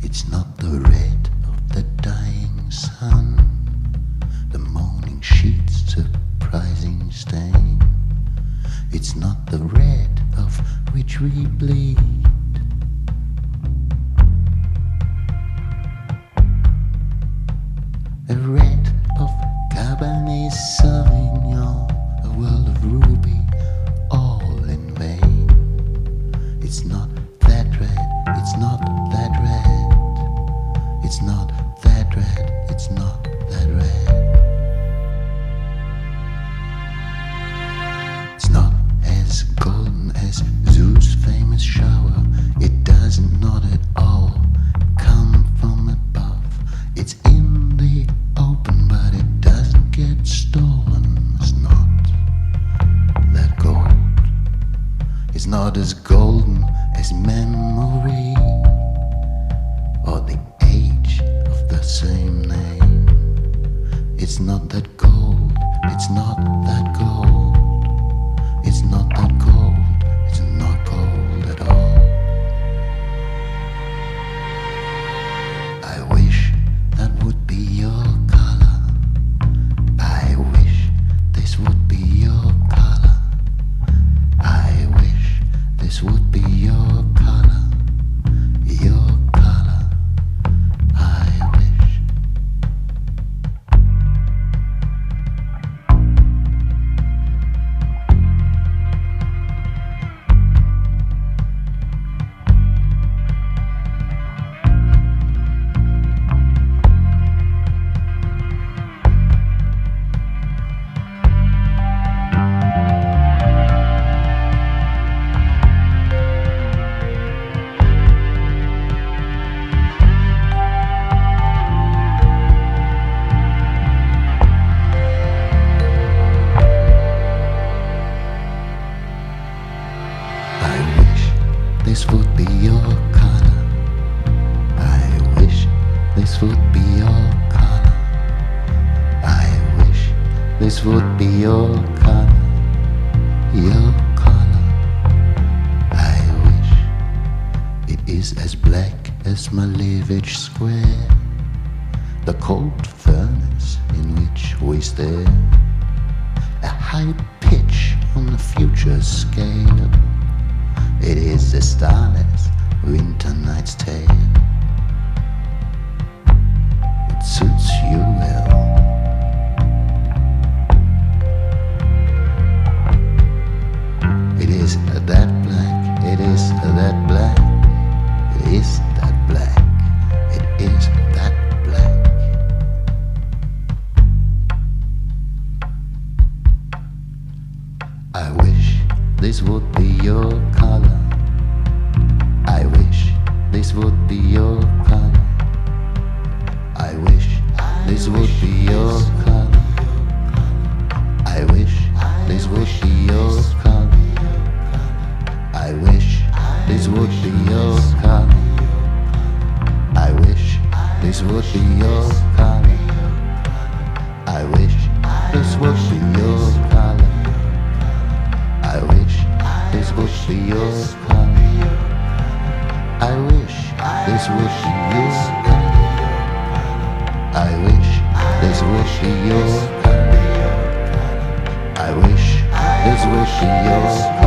It's not the red of the dying sun, the morning sheet's surprising stain. It's not the red of which we bleed. A red of Cabernet Sauvignon, a world of ruby, all in vain. It's not that red, it's not that red. It's not that red, it's not that red. It's not as golden as Zeus' famous shower. It does not at all come from above. It's in the open, but it doesn't get stolen. It's not that gold. It's not as golden as memory or the age of the same name. It's not that gold. It's not that gold. It's not that gold. It's not gold at all. I wish that would be your color. I wish this would be your color. I wish this would be your color. Your color. I wish. This would be your color. I wish this would be your color. I wish this would be your color. Your color. I wish it is as black as Malevich Square, the cold furnace in which we stare. A high pitch on the future scale. It is a starless winter night's tale. It suits you well. It is that black. It is that black. It is that black. It is that black. I wish this would be your color. I wish this would be your color. I wish this would be your color. I wish this would be your color. I wish this would be your color. I wish this would be your color. I wish this would be your color. I wish this would be your color. I wish this would be your color. I wish this would be your color. I wish this would be your color.